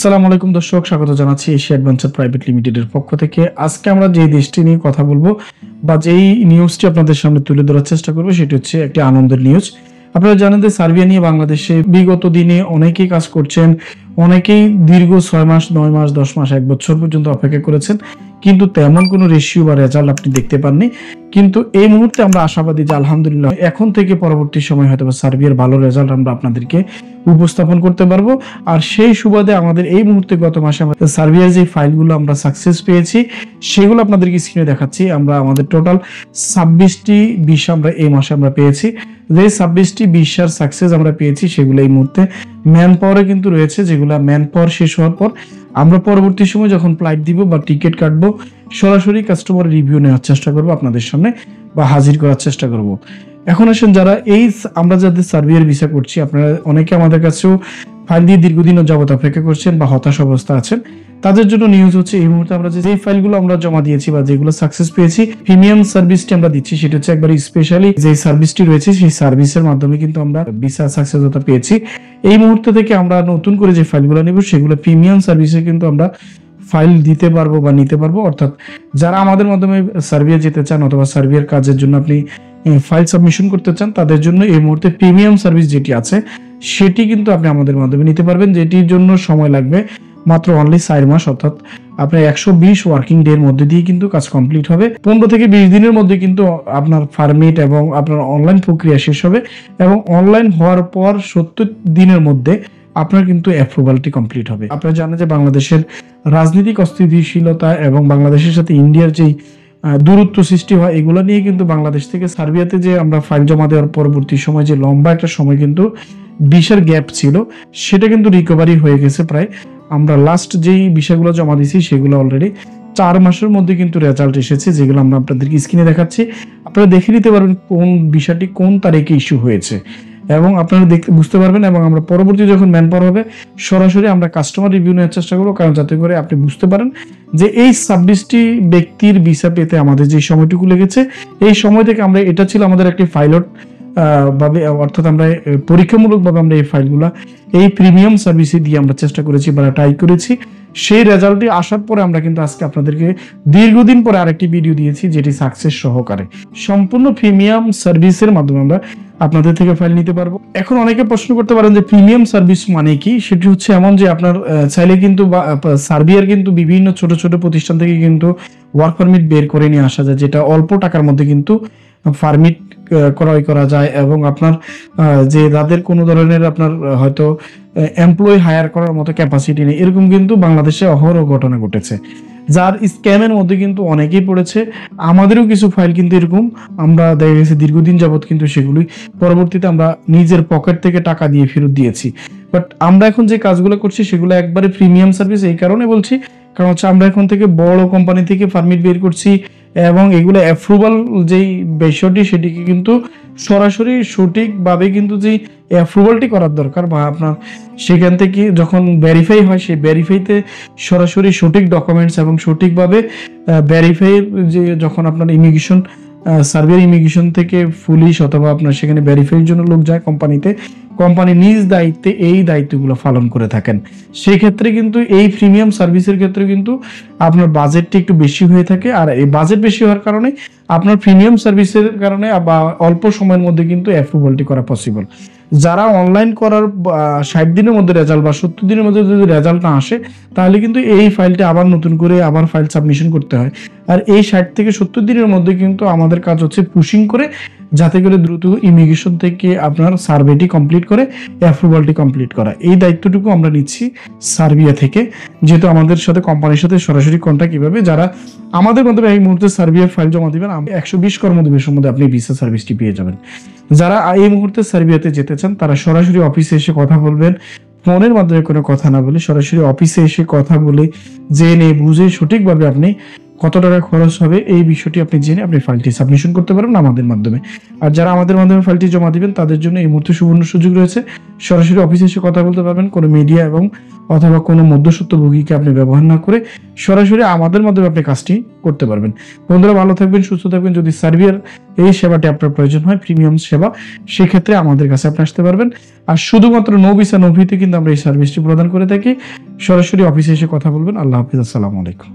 আসসালামু আলাইকুম দর্শক, স্বাগত জানাচ্ছি এশিয়া অ্যাডভেঞ্চার প্রাইভেট লিমিটেডের পক্ষ থেকে। আজকে আমরা যে দেশটি নিয়ে কথা বলবো বা যেই নিউজটি আপনাদের সামনে তুলে ধরার চেষ্টা করবো সেটি হচ্ছে একটি আনন্দের নিউজ। আপনারা জানেন যে সার্বিয়া নিয়ে বাংলাদেশে বিগত দিনে অনেকেই কাজ করছেন, অনেকেই দীর্ঘ 6 মাস, 9 মাস, 10 মাস, 1 বছর পর্যন্ত অপেক্ষা করেছেন, কিন্তু তেমন কোনো রেশিও বা রেজাল্ট আপনি দেখতে পাননি। কিন্তু এই মুহূর্তে আমরা আশাবাদী যে আলহামদুলিল্লাহ এখন থেকে পরবর্তী সময় হয়তো সার্বিয়ার ভালো রেজাল্ট আমরা আপনাদেরকে উপস্থাপন করতে পারবো। আর সেই সুবাদে আমাদের এই মুহূর্তে গত মাসে আমরা সার্বিয়ার যে ফাইলগুলো আমরা সাকসেস পেয়েছি সেগুলো আপনাদেরকে স্ক্রিনে দেখাচ্ছি। আমরা আমাদের টোটাল 26টি ভিসা আমরা এই মাসে আমরা পেয়েছি। যে 26টি ভিসার সাকসেস আমরা পেয়েছি সেগুলো এই মুহূর্তে ম্যান পাওয়ারে কিন্তু রয়েছে, যেগুলো ম্যান পাওয়ার শেষ হওয়ার পর আমরা পরবর্তী সময় যখন ফ্লাইট দিব বা টিকিট কাটবো সরাসরি কাস্টমার রিভিউ নেওয়ার চেষ্টা করবো আপনাদের সামনে বা হাজির করার চেষ্টা করব। এখন আসেন, যারা আমরা যাদের সার্বিয়ার ভিসা করছি, আপনারা অনেকে আমাদের কাছেও ফাইল দিয়ে দীর্ঘদিন যাবত অপেক্ষা করছেন বা হতাশ অবস্থা আছেন, তাদের জন্য নিউজ হচ্ছে এই মুহূর্তে আমরা যে ফাইলগুলো আমরা জমা দিয়েছি বা যেগুলো সাকসেস পেয়েছি, প্রিমিয়াম সার্ভিসটি আমরা দিচ্ছি। সেটা হচ্ছে একবার স্পেশালি যে সার্ভিসটি রয়েছে সেই সার্ভিসের মাধ্যমে কিন্তু আমরা ভিসা সাকসেসতা পেয়েছি। এই মুহূর্তে থেকে আমরা নতুন করে যে ফাইলগুলো নেব সেগুলো প্রিমিয়াম সার্ভিসে কিন্তু আমরা ফাইল দিতে পারবো বা নিতে পারবো। অর্থাৎ যারা আমাদের মাধ্যমে সার্বিয়া যেতে চান অথবা সার্বিয়ার কাজের জন্য আপনি ফাইল সাবমিশন করতে চান, তাদের জন্য এই মুহূর্তে প্রিমিয়াম সার্ভিস যেটি আছে সেটি কিন্তু আপনি আমাদের মাধ্যমে নিতে পারবেন, যেটির জন্য সময় লাগবে মাত্র অনলি 4 মাস। অর্থাৎ আপনার 120 ওয়ার্কিং ডে এর মধ্যে দিয়ে কিন্তু কাজ কমপ্লিট হবে। 15 থেকে 20 দিনের মধ্যে কিন্তু আপনার পারমিট এবং আপনার অনলাইন প্রক্রিয়া শেষ হবে এবং অনলাইন হওয়ার পর 70 দিনের মধ্যে আপনার কিন্তু অ্যাপ্রুভালটি কমপ্লিট হবে। আপনারা জানেন যে বাংলাদেশের রাজনৈতিক অস্থিতিশীলতা এবং বাংলাদেশের সাথে ইন্ডিয়ার যেই দূরত্ব সৃষ্টি হয়, এগুলো নিয়ে কিন্তু বাংলাদেশ থেকে সার্বিয়াতে যে আমরা ফাইল জমা দেওয়ার পরবর্তী সময় যে লম্বা একটা সময় কিন্তু ভিসার গ্যাপ ছিল, সেটা কিন্তু রিকভারি হয়ে গেছে প্রায়। আমরা লাস্ট যেই বিষয়গুলো জমা দিয়েছি সেগুলো অলরেডি 4 মাসের মধ্যে কিন্তু রেজাল্ট এসেছে, যেগুলো আমরা আপনাদেরকে স্ক্রিনে দেখাচ্ছি। আপনারা দেখে নিতে পারবেন কোন বিষয়টি কোন তারিখে ইস্যু হয়েছে এবং আপনারা বুঝতে পারবেন। এবং আমরা পরবর্তী যখন ম্যান পাওয়ার হবে সরাসরি আমরা কাস্টমার রিভিউ নেওয়ার চেষ্টা করবো, কারণ যাতে করে আপনি বুঝতে পারেন যে এই 26টি ব্যক্তির ভিসা পেতে আমাদের যে সময়টুকু লেগেছে, এই সময় থেকে আমরা এটা ছিল আমাদের একটি পাইলট ভাবে, অর্থাৎ আমরা পরীক্ষামূলকভাবে আমরা এই ফাইলগুলা এই প্রিমিয়াম সার্ভিসে দিয়ে আমরা চেষ্টা করেছি বা ট্রাই করেছি। সেই রেজাল্টটি আসার পরে আমরা কিন্তু আজকে আপনাদেরকে দীর্ঘদিন পরে আরেকটি ভিডিও দিয়েছি, যেটি সাকসেস সহকারে সম্পূর্ণ প্রিমিয়াম সার্ভিসের মাধ্যমে আমরা আপনাদের থেকে ফাইল নিতে পারবো। এখন অনেকে প্রশ্ন করতে পারেন যে প্রিমিয়াম সার্ভিস মানে কি। সেটি হচ্ছে এমন যে আপনার চাইলে কিন্তু সার্বিয়ার কিন্তু বিভিন্ন ছোট ছোট প্রতিষ্ঠান থেকে কিন্তু ওয়ার্ক পারমিট বের করে নিয়ে আসা যায়, যেটা অল্প টাকার মধ্যে কিন্তু পারমিট ক্রয় করা যায়। এবং আপনার যে তাদের কোনো ধরনের আপনার হয়তো এমপ্লয়ি হায়ার করার মতো ক্যাপাসিটি নেই, এরকম কিন্তু বাংলাদেশে অহরহ ঘটনা ঘটেছে, যার স্ক্যামের মধ্যে কিন্তু অনেকেই পড়েছে। আমাদেরও কিছু ফাইল কিন্তু এরকম আমরা দেখা গেছে দীর্ঘদিন যাবত কিন্তু সেগুলি পরবর্তীতে আমরা নিজের পকেট থেকে টাকা দিয়ে ফেরত দিয়েছি। বাট আমরা এখন যে কাজগুলো করছি সেগুলো একবারে প্রিমিয়াম সার্ভিস। এই কারণে বলছি, কারণ হচ্ছে আমরা এখন থেকে বড় কোম্পানি থেকে পারমিট বের করছি এবং এগুলো অ্যাপ্রুভাল যেই বিষয়টি সেটিকে কিন্তু সরাসরি সঠিকভাবে কিন্তু যেই অ্যাপ্রুভালটি করার দরকার বা আপনার সেখান থেকে যখন ভেরিফাই হয় সেই ভেরিফাইতে সরাসরি সঠিক ডকুমেন্টস এবং সঠিকভাবে ভেরিফাই যে যখন আপনার ইমিগ্রেশন সার্বিয়ার ইমিগ্রেশন থেকে পুলিশ অথবা আপনার সেখানে ভেরিফাইয়ের জন্য লোক যায় কোম্পানিতে, কোম্পানি নিজ দায়িত্বে এই দায়িত্বগুলো পালন করে থাকেন। সেই ক্ষেত্রে কিন্তু এই প্রিমিয়াম সার্ভিসের ক্ষেত্রে কিন্তু আপনার বাজেটটি একটু বেশি হয়ে থাকে। আর এই বাজেট বেশি হওয়ার কারণে আপনার প্রিমিয়াম সার্ভিসের কারণে বা অল্প সময়ের মধ্যে কিন্তু অ্যাপ্রুভালটি করা পসিবল। যারা অনলাইন করার 60 দিনের মধ্যে রেজাল্ট বা 70 দিনের মধ্যে যদি রেজাল্ট না আসে, তাহলে কিন্তু এই ফাইলটা আবার নতুন করে আবার ফাইল সাবমিশন করতে হয়। আর এই 60 থেকে 70 দিনের মধ্যে কিন্তু আমাদের কাজ হচ্ছে পুশিং করে যাতে করে দ্রুত ইমিগ্রেশন থেকে আপনার সার্ভেটি কমপ্লিট করে অ্যাপ্রুভালটি কমপ্লিট করা। এই দায়িত্বটুকু আমরা নিচ্ছি সার্বিয়া থেকে, যেহেতু আমাদের সাথে কোম্পানির সাথে সরাসরি কন্ট্যাক্ট কিভাবে যারা আমাদের মাধ্যমে এই মুহূর্তে সার্বিয়ার ফাইল জমা দিবেন 120 কর্মদিবসের মধ্যে আপনি ভিসা সার্ভিসটি পেয়ে যাবেন। যারা এই মুহূর্তে সার্বিয়াতে যেতে চান তারা সরাসরি অফিসে এসে কথা বলবেন, ফোনের মাধ্যমে কোনো কথা না বলে সরাসরি অফিসে এসে কথা বলে জেনে বুঝে সঠিকভাবে আপনি কত টাকা খরচ হবে এই বিষয়টি আপনি জেনে আপনি ফাইলটি সাবমিশন করতে পারবেন আমাদের মাধ্যমে। আর যারা আমাদের মাধ্যমে ফাইলটি জমা দিবেন তাদের জন্য এই মুহূর্তে সুবর্ণ সুযোগ রয়েছে, সরাসরি অফিসে এসে কথা বলতে পারবেন, কোনো মিডিয়া এবং অথবা কোনো মধ্যস্বত্বভোগীকে আপনি ব্যবহার না করে সরাসরি আমাদের মাধ্যমে আপনি কাজটি করতে পারবেন। বন্ধুরা ভালো থাকবেন, সুস্থ থাকবেন। যদি সার্বিয়ার এই সেবাটি আপনার প্রয়োজন হয়, প্রিমিয়াম সেবা, সেক্ষেত্রে আমাদের কাছে আপনি আসতে পারবেন। আর শুধুমাত্র নো ভিসা নো ফিতে কিন্তু আমরা এই সার্ভিসটি প্রদান করে থাকি। সরাসরি অফিসে এসে কথা বলবেন। আল্লাহ হাফিজ, আসসালামু আলাইকুম।